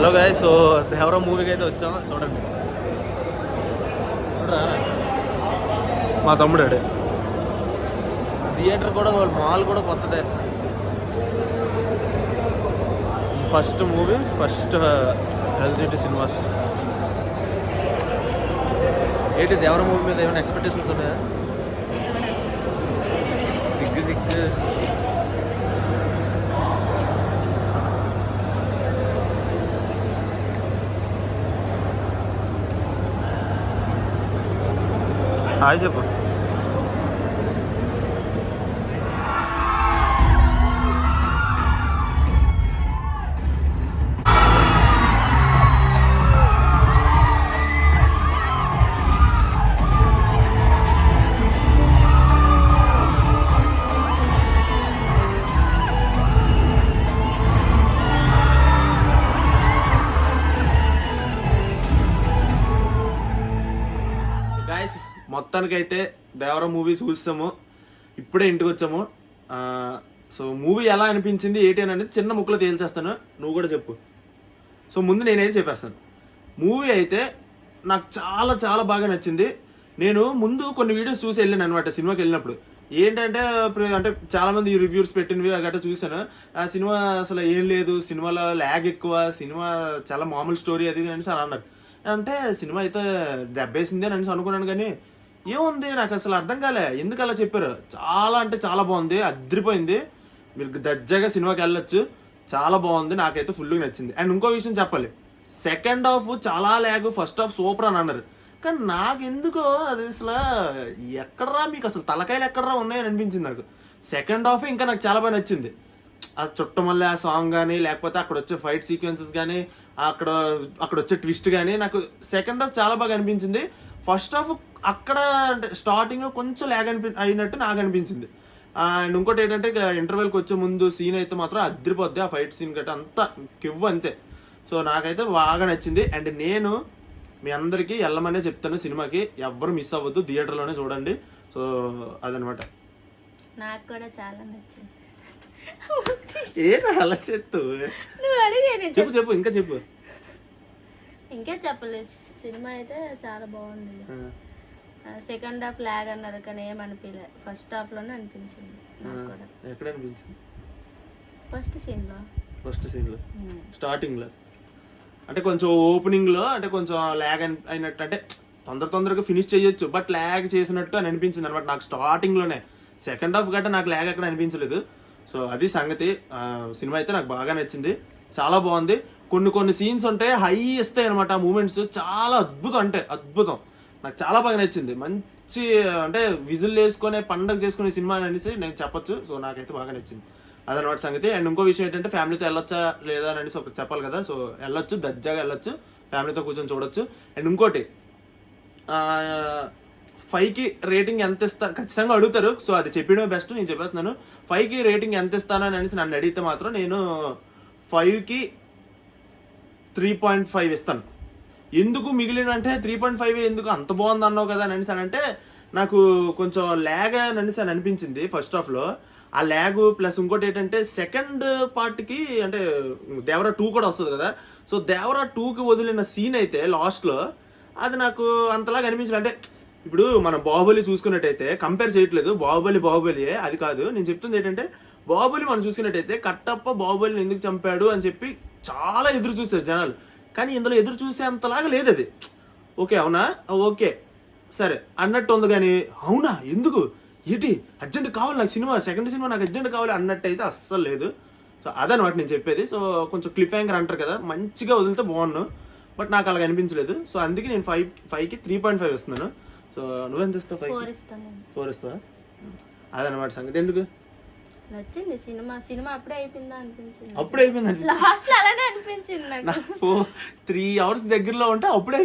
Hello guys, so Devara మూవీకి అయితే వచ్చాం. చూడండి, మా తమ్ముడు అడే. థియేటర్ కూడా మాల్ కూడా కొత్తదే. First movie, first LGT cinemas. ఏంటి దేవరా మూవీ మీద ఏమైనా ఎక్స్పెక్టేషన్స్ ఉన్నాయా? సిగ్గు హాయ్ చెప్పు. గాయస్, మొత్తానికైతే దేవరా మూవీ చూసాము, ఇప్పుడే ఇంటికి వచ్చాము. సో మూవీ ఎలా అనిపించింది ఏంటి అని అనేది చిన్న ముక్కలో తేల్చేస్తాను, నువ్వు కూడా చెప్పు. సో ముందు నేనైతే చెప్పేస్తాను. మూవీ అయితే నాకు చాలా చాలా బాగా నచ్చింది. నేను ముందు కొన్ని వీడియోస్ చూసి వెళ్ళాను అనమాట సినిమాకి వెళ్ళినప్పుడు. ఏంటంటే అంటే చాలా మంది రివ్యూస్ పెట్టినవి గట్రా చూసాను. ఆ సినిమా అసలు ఏం లేదు, సినిమాలో ల్యాగ్ ఎక్కువ, సినిమా చాలా మామూలు స్టోరీ అది అనేసి అని అన్నారు. అంటే సినిమా అయితే దెబ్బేసింది అని అనేసి అనుకున్నాను, కానీ ఏముంది నాకు అసలు అర్థం కాలే ఎందుకు అలా చెప్పారు. చాలా అంటే చాలా బాగుంది, అదిరిపోయింది. మీరు దజ్జాగా సినిమాకి వెళ్ళొచ్చు, చాలా బాగుంది, నాకైతే ఫుల్గా నచ్చింది. అండ్ ఇంకో విషయం చెప్పాలి, సెకండ్ హాఫ్ చాలా ల్యాగ్, ఫస్ట్ హాఫ్ సూపర్ అని అన్నారు. కానీ నాకు ఎందుకో అది అసలు ఎక్కడరా మీకు అసలు తలకాయలు ఎక్కడరా ఉన్నాయని అనిపించింది నాకు. సెకండ్ హాఫ్ ఇంకా నాకు చాలా బాగా నచ్చింది. ఆ చుట్టమల్లె ఆ సాంగ్ కానీ, లేకపోతే అక్కడ వచ్చే ఫైట్ సీక్వెన్సెస్ కానీ, అక్కడ వచ్చే ట్విస్ట్ కానీ నాకు సెకండ్ హాఫ్ చాలా బాగా అనిపించింది. ఫస్ట్ హాఫ్ అక్కడ అంటే స్టార్టింగ్లో కొంచెం ల్యాగ్ అయినట్టు నాకు అనిపించింది. అండ్ ఇంకోటి ఏంటంటే ఇంటర్వెల్కి వచ్చే ముందు సీన్ అయితే మాత్రం అదిరిపోద్ది, ఆ ఫైట్ సీన్ గట్రా అంతా కివ్వు అంతే. సో నాకైతే బాగా నచ్చింది. అండ్ నేను మీ అందరికీ వెళ్ళమనే చెప్తాను, సినిమాకి ఎవ్వరు మిస్ అవ్వద్దు, థియేటర్లోనే చూడండి. సో అదనమాట. నాకు కూడా చాలా నచ్చింది. ఏంటి అలా చెప్తూ చెప్పు చెప్పు ఇంకా చెప్పు. ఇంకే చెప్పలేదు, సినిమా అయితే చాలా బాగుంది. సెకండ్ హాఫ్ లాగ్ అన్నారు కానీ ఏమనిపించలే, ఫస్ట్ హాఫ్ లోనే అనిపించింది నాకు కూడా. ఎక్కడ అనిపించింది? ఫస్ట్ సీన్ లో స్టార్టింగ్ లో అంటే కొంచెం ఓపెనింగ్ లో అంటే కొంచెం ల్యాగ్ అయినట్టు, అంటే తొందరగా ఫినిష్ చేయొచ్చు, బట్ ల్యాగ్ చేసినట్టు అని అనిపించింది అనమాట నాకు స్టార్టింగ్ లోనే. సెకండ్ హాఫ్ గట్రా నాకు ల్యాగ్ ఎక్కడ అనిపించలేదు. సో అది సంగతి. సినిమా అయితే నాకు బాగా నచ్చింది, చాలా బాగుంది. కొన్ని సీన్స్ ఉంటాయి, హై ఇస్తాయి అనమాట, ఆ మూమెంట్స్ చాలా అద్భుతం, అంటే అద్భుతం. నాకు చాలా బాగా నచ్చింది. మంచి అంటే విజిల్ వేసుకునే పండగ చేసుకునే సినిమా అనేసి నేను చెప్పొచ్చు. సో నాకైతే బాగా నచ్చింది, అదనమాట సంగతి. అండ్ ఇంకో విషయం ఏంటంటే ఫ్యామిలీతో వెళ్ళొచ్చా లేదా అని అనేసి ఒకటి చెప్పాలి కదా. సో వెళ్ళొచ్చు, దజ్జాగా వెళ్ళొచ్చు, ఫ్యామిలీతో కూర్చొని చూడొచ్చు. అండ్ ఇంకోటి 5కి రేటింగ్ ఎంత ఇస్తా ఖచ్చితంగా అడుగుతారు. సో అది చెప్పడమే బెస్ట్, నేను చెప్పేస్తున్నాను. 5కి రేటింగ్ ఎంత ఇస్తానని అనేసి నన్ను అడిగితే మాత్రం నేను 5కి 3.5 ఇస్తాను. ఎందుకు మిగిలిన అంటే 3.5 ఎందుకు అంత బాగుంది అన్నావు కదా అని అనేసానంటే, నాకు కొంచెం ల్యాగ్ అని అనేసి అని అనిపించింది ఫస్ట్ హాఫ్లో. ఆ ల్యాగ్ ప్లస్ ఇంకోటి ఏంటంటే సెకండ్ పార్ట్కి అంటే దేవరా 2 కూడా వస్తుంది కదా. సో దేవరా 2కి వదిలిన సీన్ అయితే లాస్ట్లో అది నాకు అంతలాగా అనిపించలేదు. అంటే ఇప్పుడు మనం బాహుబలి చూసుకున్నట్టయితే, కంపేర్ చేయట్లేదు, బాహుబలి అది కాదు నేను చెప్తుంది ఏంటంటే, బాహుబలి మనం చూసుకున్నట్టయితే కట్టప్ప బాహుబలిని ఎందుకు చంపాడు అని చెప్పి చాలా ఎదురు చూసారు జనాలు. కానీ ఇందులో ఎదురు చూసే అంతలాగా లేదు అది. ఓకే అవునా, ఓకే సరే అన్నట్టు ఉంది, కానీ అవునా ఎందుకు ఏంటి అర్జెంట్ కావాలి నాకు సినిమా, సెకండ్ సినిమా నాకు అర్జెంట్ కావాలి అన్నట్టు అయితే అస్సలు లేదు. సో అదనమాట నేను చెప్పేది. సో కొంచెం క్లిఫ్ హ్యాంగర్ అంటారు కదా, మంచిగా వదిలితే బాగున్నాను, బట్ నాకు అలాగ అనిపించలేదు. సో అందుకే నేను 5కి 3.5 ఇస్తున్నాను. సో నువ్వెంత ఇస్తావు? 4 ఇస్తావా? అదనమాట సంగతి. ఎందుకు నచ్చింది సినిమా అప్పుడే అయిపోయిందా అనిపించింది. అప్పుడే అయిపోయింది లాస్ట్ లో అలానే అనిపించింది నాకు. 3 hours దగ్గరలో ఉంటే అప్పుడే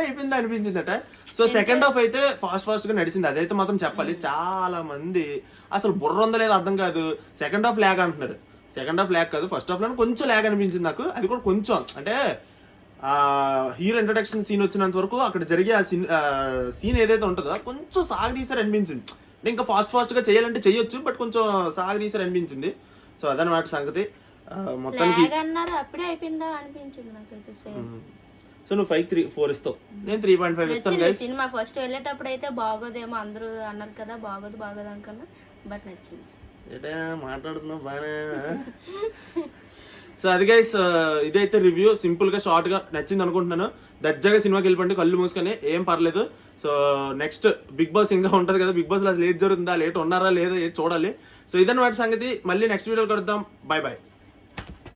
అయిపోయిందా అనిపించిందట. సో సెకండ్ హాఫ్ అయితే ఫాస్ట్ గా నడిచింది, అదైతే మాత్రం చెప్పాలి. చాలా మంది అసలు బుర్ర ఉందో లేదో అర్థం కాదు, సెకండ్ హాఫ్ ల్యాగ్ అంటున్నారు. సెకండ్ హాఫ్ ల్యాగ్ కాదు, ఫస్ట్ హాఫ్ లో కొంచెం ల్యాగ్ అనిపించింది నాకు. అది కూడా కొంచెం అంటే హీరో ఇంట్రడక్షన్ సీన్ వచ్చినంత వరకు అక్కడ జరిగే ఆ సీన్ ఏదైతే ఉంటుందో కొంచెం సాగదీసారు అనిపించింది. ఇంకా ఫాస్ట్ గా చేయాలంటే చేయొచ్చు, బట్ కొంచెం సాగదీసారు అనిపించింది. సో అదనమాట సంగతి. మొత్తానికి ఫ్లాగ్ అన్నారు అప్పుడే అయిపోయిందా అనిపించింది నాకైతే సేమ్. సో నువ్వు 4 ఇస్తావు, నేను 3.5 ఇస్తాను నచ్చింది గైస్. సినిమా. ఫస్ట్ వెళ్ళేటప్పుడు అయితే బాగోదేమో అందరూ అన్నారు కదా, బాగోదు అనుకున్నా, బట్ నచ్చింది. ఏటా మాట్లాడుతున్నావు బాగా. సో అది గైస్, ఇదైతే రివ్యూ సింపుల్ గా షార్ట్ గా నచ్చింది అనుకుంటున్నాను. దర్జాగా సినిమాకి వెళ్ళిపోండి కళ్ళు మూసుకొని, ఏం పర్లేదు. సో నెక్స్ట్ బిగ్ బాస్ ఇంకా ఉంటది కదా, బిగ్ బాస్ లో లేట్ జరుగుతుందా, లేట్ ఉన్నారా లేదా చూడాలి. సో ఇదన్నమాట సంగతి. మళ్ళీ నెక్స్ట్ వీడియోలో కలుద్దాం. Bye bye.